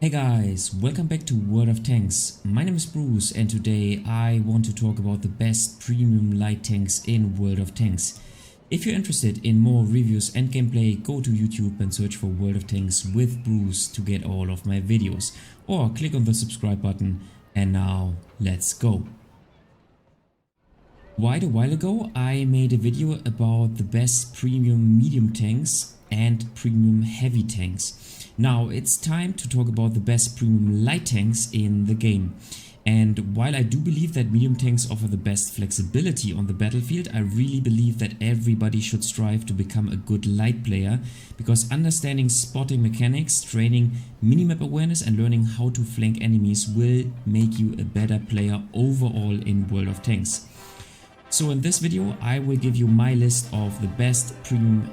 Hey guys, welcome back to World of Tanks. My name is Bruce and today I want to talk about the best premium light tanks in World of Tanks. If you're interested in more reviews and gameplay, go to YouTube and search for World of Tanks with Bruce to get all of my videos, or click on the subscribe button. And now let's go. Quite a while ago I made a video about the best premium medium tanks and premium heavy tanks. Now it's time to talk about the best premium light tanks in the game. And while I do believe that medium tanks offer the best flexibility on the battlefield, I really believe that everybody should strive to become a good light player, because understanding spotting mechanics, training minimap awareness and learning how to flank enemies will make you a better player overall in World of Tanks. So in this video I will give you my list of the best premium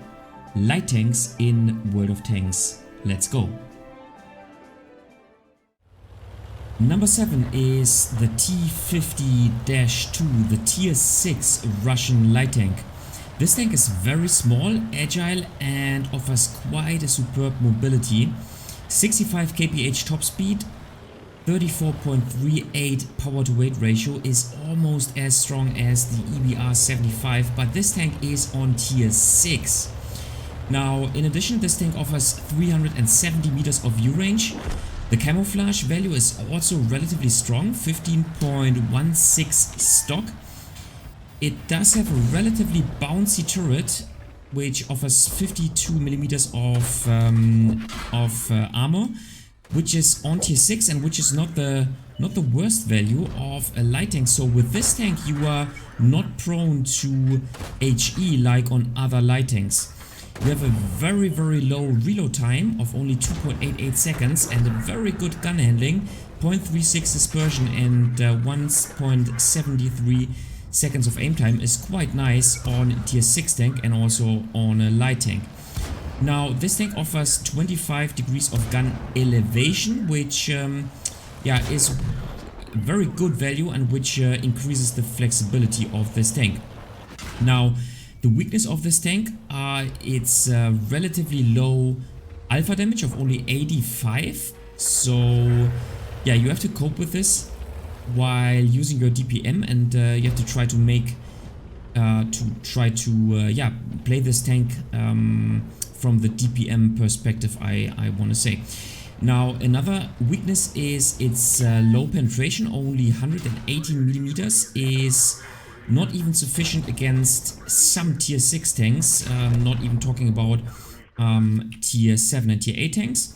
light tanks in World of Tanks. Let's go. Number 7 is the T50-2, the tier 6 Russian light tank. This tank is very small, agile and offers quite a superb mobility. 65 kph top speed, 34.38 power to weight ratio, is almost as strong as the oooBRUCEooo, but this tank is on tier 6. Now, in addition, this tank offers 370 meters of view range. The camouflage value is also relatively strong, 15.16 stock. It does have a relatively bouncy turret, which offers 52 millimeters of armor, which is on tier 6 and which is not the worst value of a light tank. So with this tank you are not prone to HE like on other light tanks. You have a very low reload time of only 2.88 seconds and a very good gun handling, 0.36 dispersion and 1.73 seconds of aim time is quite nice on tier 6 tank and also on a light tank. Now this tank offers 25 degrees of gun elevation, which is very good value and which increases the flexibility of this tank. Now the weakness of this tank, it's relatively low alpha damage of only 85. So yeah, you have to cope with this while using your DPM, and you have to try to make play this tank from the DPM perspective, I want to say. Now another weakness is its low penetration. Only 118 millimeters is not even sufficient against some tier 6 tanks, not even talking about tier 7 and tier 8 tanks.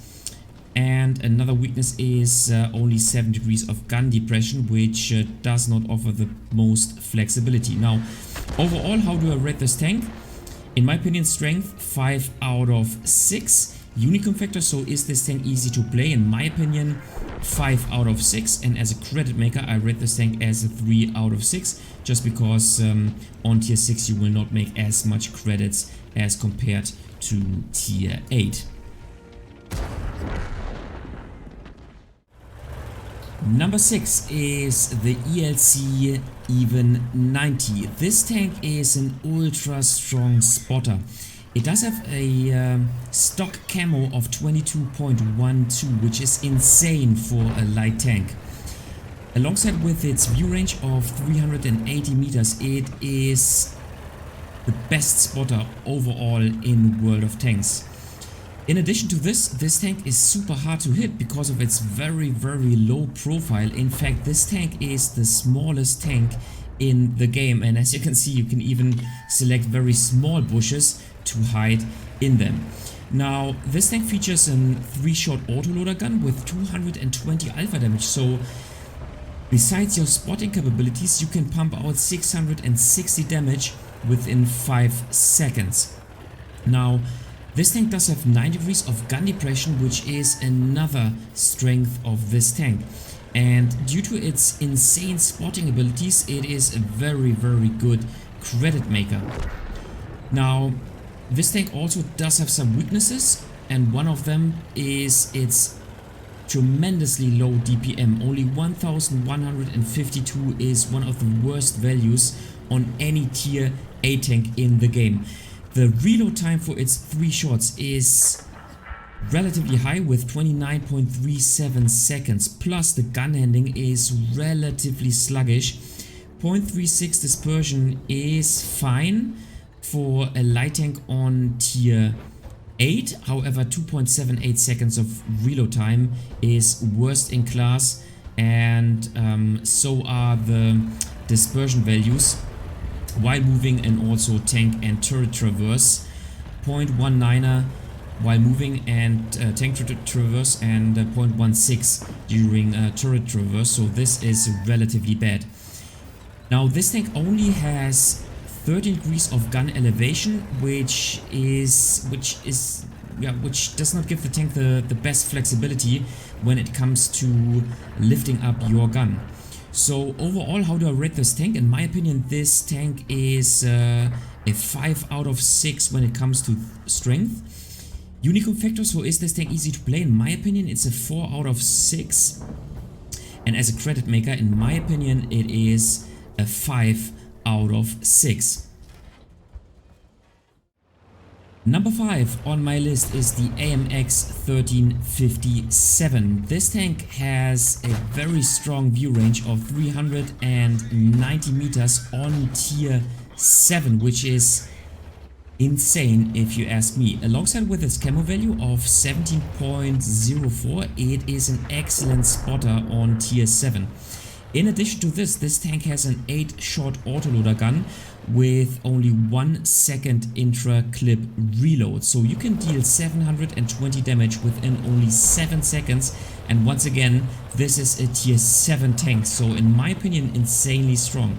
And another weakness is only 7 degrees of gun depression, which does not offer the most flexibility. Now overall, how do I rate this tank? In my opinion, strength 5 out of 6. Unicum factor, so is this tank easy to play? In my opinion, 5 out of 6, and as a credit maker I rate this tank as a 3 out of 6, just because on tier 6 you will not make as much credits as compared to tier 8. Number 6 is the ELC Even 90. This tank is an ultra strong spotter. It does have a stock camo of 22.12, which is insane for a light tank. Alongside with its view range of 380 meters, it is the best spotter overall in World of Tanks. In addition to this, this tank is super hard to hit because of its very low profile. In fact, this tank is the smallest tank in the game, and as you can see, you can even select very small bushes to hide in them. Now this tank features a 3-shot autoloader gun with 220 alpha damage, so besides your spotting capabilities you can pump out 660 damage within 5 seconds. Now this tank does have 9 degrees of gun depression, which is another strength of this tank, and due to its insane spotting abilities it is a very good credit maker. Now this tank also does have some weaknesses, and one of them is its tremendously low DPM. Only 1152 is one of the worst values on any tier 8 tank in the game. The reload time for its 3 shots is relatively high with 29.37 seconds, plus the gun handling is relatively sluggish. 0.36 dispersion is fine for a light tank on tier 8, however 2.78 seconds of reload time is worst in class, and so are the dispersion values while moving and also tank and turret traverse. 0.19er while moving and tank traverse, and 0.16 during turret traverse, so this is relatively bad. Now this tank only has 13 degrees of gun elevation, which does not give the tank the best flexibility when it comes to lifting up your gun. So overall, how do I rate this tank? In my opinion, this tank is a 5 out of 6 when it comes to strength. Unicorn factor, so is this tank easy to play? In my opinion, it's a 4 out of 6. And as a credit maker, in my opinion, it is a 5 out of 6. Number 5 on my list is the AMX 1357. This tank has a very strong view range of 390 meters on tier 7, which is insane if you ask me. Alongside with its camo value of 17.04, it is an excellent spotter on tier 7. In addition to this, this tank has an 8-shot autoloader gun with only 1 second intra-clip reload. So you can deal 720 damage within only 7 seconds. And once again, this is a tier 7 tank, so in my opinion, insanely strong.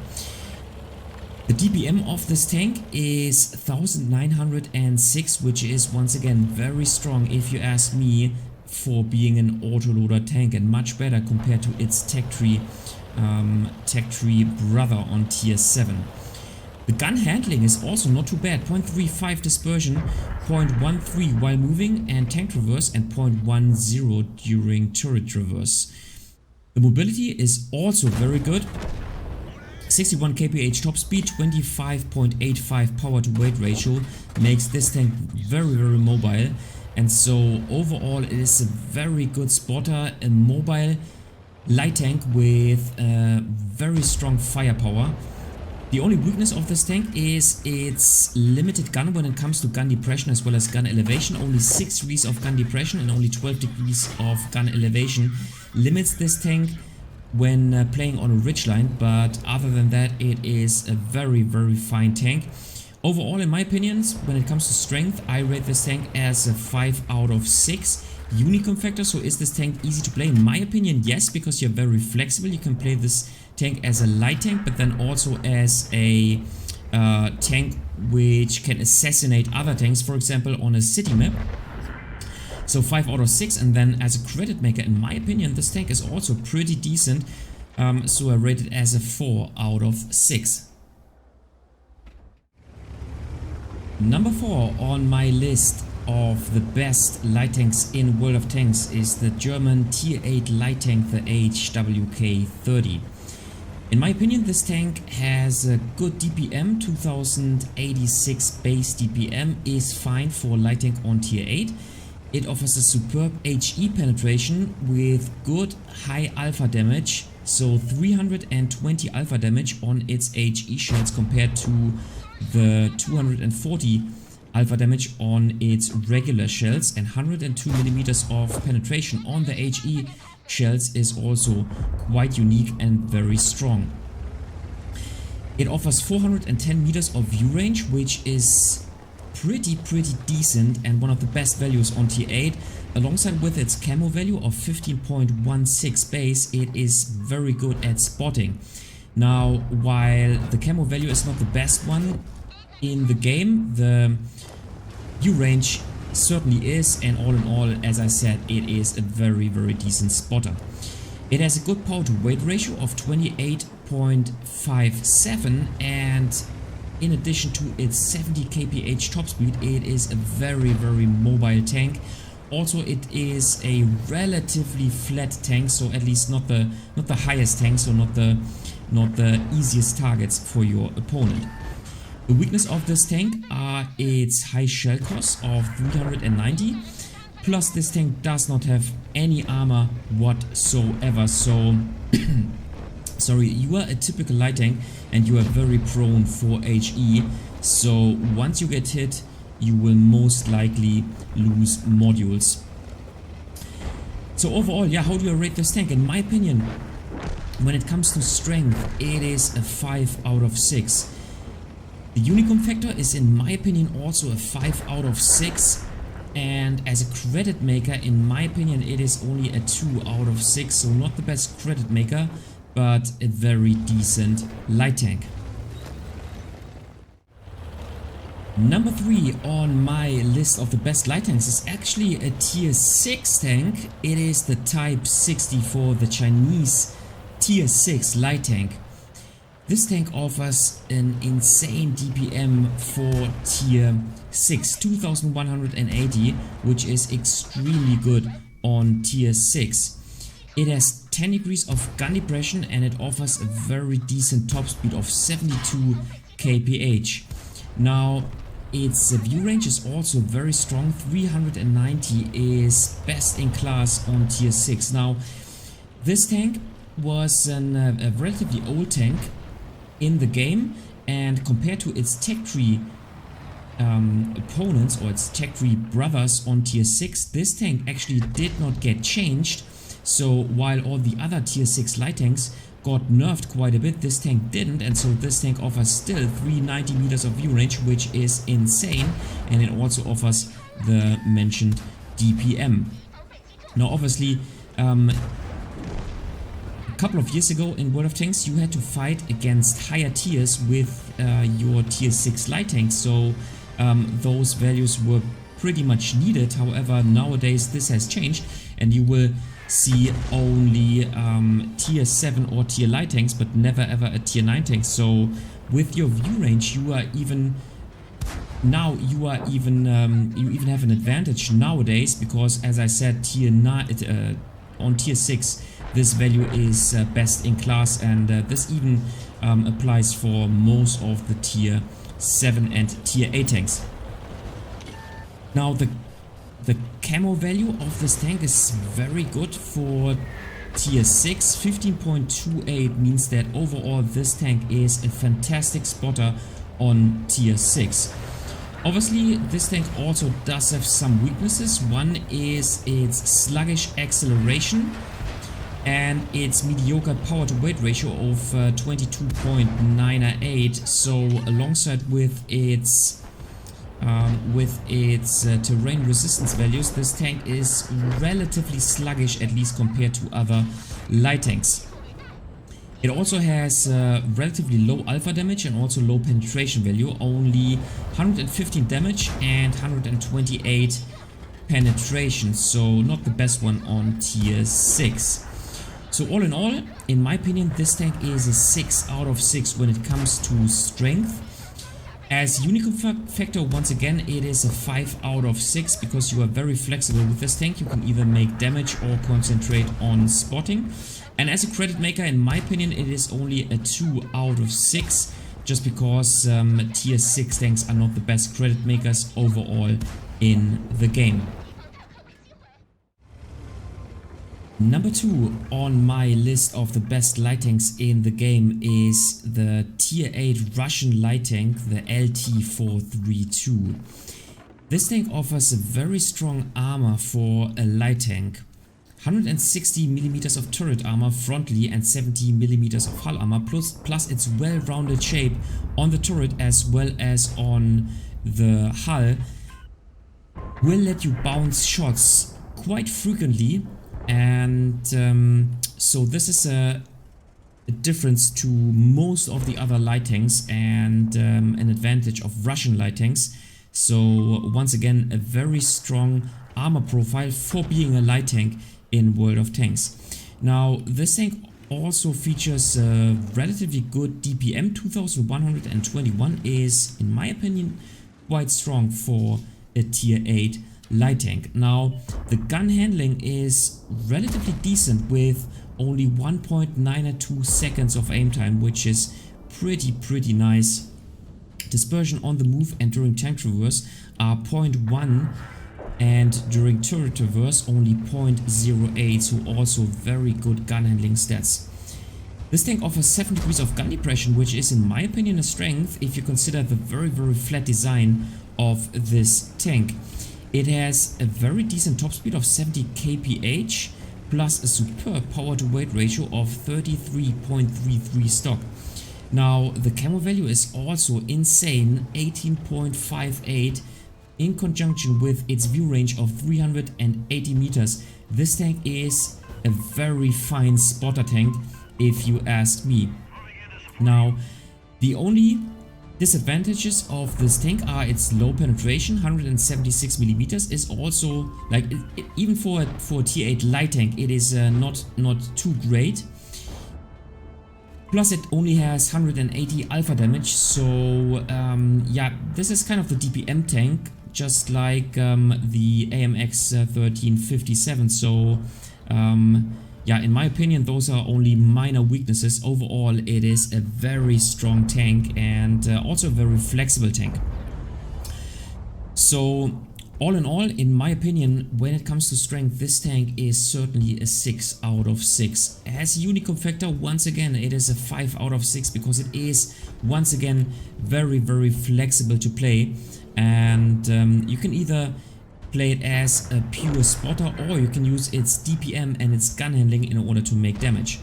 The DPM of this tank is 1906, which is once again very strong if you ask me for being an autoloader tank, and much better compared to its tech tree brother on tier 7. The gun handling is also not too bad. 0.35 dispersion, 0.13 while moving and tank traverse, and 0.10 during turret traverse. The mobility is also very good. 61 kph top speed, 25.85 power to weight ratio makes this tank very mobile, and so overall it is a very good spotter, a mobile light tank with very strong firepower. The only weakness of this tank is its limited gun when it comes to gun depression as well as gun elevation. Only 6 degrees of gun depression and only 12 degrees of gun elevation limits this tank when playing on a ridgeline, but other than that, it is a very fine tank. Overall, in my opinion, when it comes to strength, I rate this tank as a 5 out of 6. Unicorn factor, so is this tank easy to play? In my opinion, yes, because you're very flexible. You can play this tank as a light tank, but then also as a tank which can assassinate other tanks, for example on a city map. So 5 out of 6, and then as a credit maker, in my opinion, this tank is also pretty decent, so I rate it as a 4 out of 6. Number 4 on my list of the best light tanks in World of Tanks is the German tier 8 light tank, the HWK-30. In my opinion, this tank has a good DPM, 2086 base DPM is fine for light tank on tier 8. It offers a superb HE penetration with good high alpha damage, so 320 alpha damage on its HE shells compared to the 240 alpha damage on its regular shells, and 102 millimeters of penetration on the HE shells is also quite unique and very strong. It offers 410 meters of view range, which is pretty decent and one of the best values on tier 8. Alongside with its camo value of 15.16 base, it is very good at spotting. Now, while the camo value is not the best one in the game, the view range certainly is, and all in all, as I said, it is a very decent spotter. It has a good power to weight ratio of 28.57, and in addition to its 70 kph top speed, it is a very mobile tank. Also, it is a relatively flat tank, so at least not the highest tank, so not the easiest targets for your opponent. The weakness of this tank are its high shell cost of 390. Plus this tank does not have any armor whatsoever, so sorry, you are a typical light tank and you are very prone for HE, so once you get hit you will most likely lose modules. So overall, yeah, how do I rate this tank? In my opinion, when it comes to strength, it is a 5 out of 6. The Unicorn factor is in my opinion also a 5 out of 6. And as a credit maker, in my opinion, it is only a 2 out of 6. So not the best credit maker, but a very decent light tank. Number 3 on my list of the best light tanks is actually a tier 6 tank. It is the Type 64, the Chinese tier 6 light tank. This tank offers an insane DPM for tier 6, 2180, which is extremely good on tier 6. It has 10 degrees of gun depression and it offers a very decent top speed of 72 kph. Now its view range is also very strong, 390 is best in class on tier 6. Now this tank was a relatively old tank in the game, and compared to its tech tree opponents or its tech tree brothers on tier 6, this tank actually did not get changed. So while all the other tier 6 light tanks got nerfed quite a bit, this tank didn't, and so this tank offers still 390 meters of view range, which is insane, and it also offers the mentioned DPM. Now obviously a couple of years ago in World of Tanks you had to fight against higher tiers with your tier 6 light tanks, so those values were pretty much needed. However, nowadays this has changed and you will see only tier 7 or tier light tanks, but never ever a tier 9 tank. So with your view range you are even now you even have an advantage nowadays, because as I said, tier 9 on tier 6 this value is best in class, and this even applies for most of the tier 7 and tier 8 tanks. Now the camo value of this tank is very good for tier 6. 15.28 means that overall this tank is a fantastic spotter on tier 6. Obviously this tank also does have some weaknesses. One is its sluggish acceleration and its mediocre power to weight ratio of 22.98. so alongside with its terrain resistance values, this tank is relatively sluggish, at least compared to other light tanks. It also has relatively low alpha damage and also low penetration value, only 115 damage and 128 penetration, so not the best one on tier 6. So all in all, in my opinion, this tank is a 6 out of 6 when it comes to strength. As Unicorn factor, once again, it is a 5 out of 6 because you are very flexible with this tank. You can either make damage or concentrate on spotting. And as a credit maker, in my opinion, it is only a 2 out of 6 just because tier 6 tanks are not the best credit makers overall in the game. Number 2 on my list of the best light tanks in the game is the tier 8 Russian light tank, the LT432. This tank offers a very strong armor for a light tank. 160mm of turret armor frontally and 70mm of hull armor, plus its well-rounded shape on the turret as well as on the hull will let you bounce shots quite frequently. And so this is a difference to most of the other light tanks and an advantage of Russian light tanks. So once again, a very strong armor profile for being a light tank in World of Tanks. Now this tank also features a relatively good DPM. 2121 is, in my opinion, quite strong for a tier 8 light tank. Now the gun handling is relatively decent with only 1.92 seconds of aim time, which is pretty nice. Dispersion on the move and during tank traverse are 0.1 and during turret traverse only 0.08, so also very good gun handling stats. This tank offers 7 degrees of gun depression, which is in my opinion a strength if you consider the very flat design of this tank. It has a very decent top speed of 70 kph plus a superb power to weight ratio of 33.33 stock. Now the camo value is also insane, 18.58, in conjunction with its view range of 380 meters. This tank is a very fine spotter tank if you ask me. Now the only disadvantages of this tank are its low penetration. 176 millimeters is also like even for a tier 8 light tank it is not too great. Plus it only has 180 alpha damage, so yeah, this is kind of the DPM tank, just like the AMX 1357. So yeah, in my opinion those are only minor weaknesses. Overall it is a very strong tank and also a very flexible tank. So all in all, in my opinion, when it comes to strength, this tank is certainly a 6 out of 6. As a Unicum factor, once again it is a 5 out of 6 because it is once again very flexible to play, and you can either play it as a pure spotter or you can use its DPM and its gun handling in order to make damage.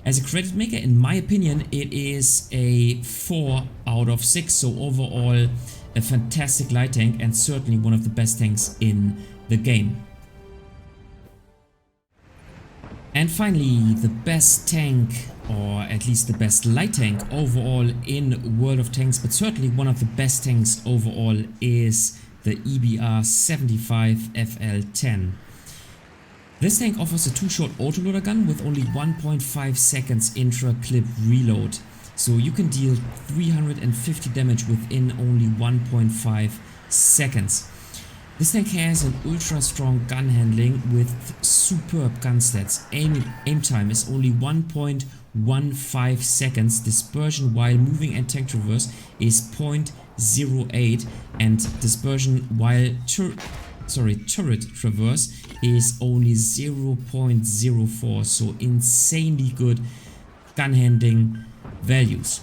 As a credit maker, in my opinion, it is a 4 out of 6, so overall a fantastic light tank and certainly one of the best tanks in the game. And finally, the best tank, or at least the best light tank overall in World of Tanks, but certainly one of the best tanks overall, is the EBR-75FL10. This tank offers a 2-shot autoloader gun with only 1.5 seconds intra-clip reload. So you can deal 350 damage within only 1.5 seconds. This tank has an ultra strong gun handling with superb gun stats. Aim time is only 1.15 seconds. Dispersion while moving and tank traverse is 0.08, and dispersion while turret traverse is only 0.04. So insanely good gun handling values.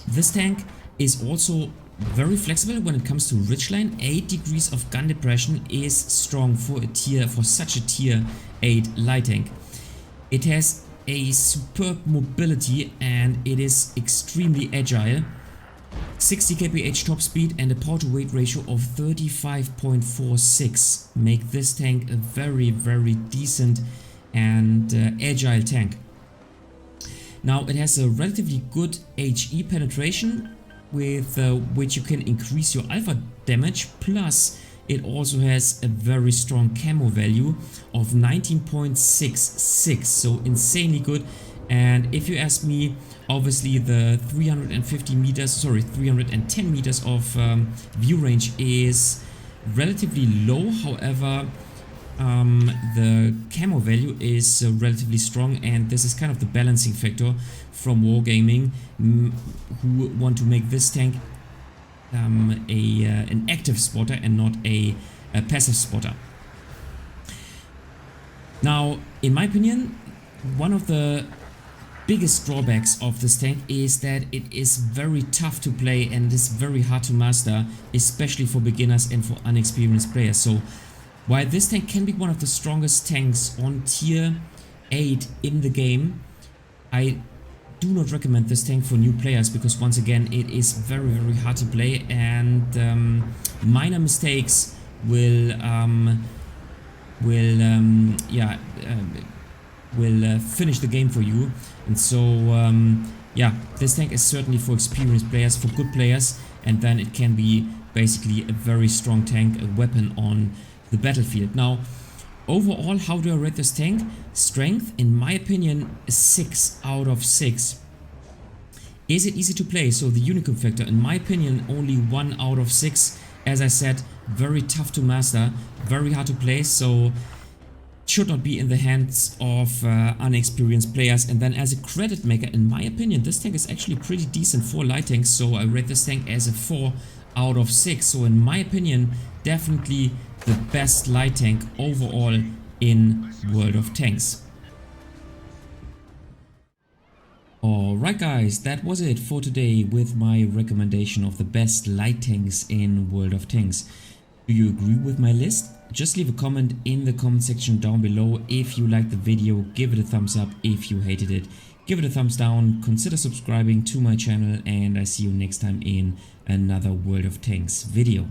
This tank is also very flexible when it comes to ridgeline. 8 degrees of gun depression is strong for such a tier 8 light tank. It has a superb mobility and it is extremely agile. 60 kph top speed and a power to weight ratio of 35.46 make this tank a very decent and agile tank. Now it has a relatively good HE penetration with which you can increase your alpha damage, plus it also has a very strong camo value of 19.66, so insanely good. And if you ask me, obviously the 310 meters of view range is relatively low. However, the camo value is relatively strong, and this is kind of the balancing factor from Wargaming, who want to make this tank an active spotter and not a passive spotter. Now, in my opinion, one of the biggest drawbacks of this tank is that it is very tough to play and it is very hard to master, especially for beginners and for unexperienced players. So while this tank can be one of the strongest tanks on tier 8 in the game, I do not recommend this tank for new players because once again it is very hard to play, and minor mistakes will finish the game for you. And so yeah, this tank is certainly for experienced players, for good players, and then it can be basically a very strong tank, a weapon on the battlefield. Now overall, how do I rate this tank? Strength, in my opinion, a 6 out of 6. Is it easy to play? So the Unicum factor, in my opinion, only 1 out of 6. As I said, very tough to master, very hard to play, so should not be in the hands of unexperienced players. And then as a credit maker, in my opinion, this tank is actually pretty decent for light tanks, so I rate this tank as a 4 out of 6. So in my opinion, definitely the best light tank overall in World of Tanks. Alright guys, that was it for today with my recommendation of the best light tanks in World of Tanks. Do you agree with my list? Just leave a comment in the comment section down below. If you liked the video, give it a thumbs up. If you hated it, give it a thumbs down. Consider subscribing to my channel, and I see you next time in another World of Tanks video.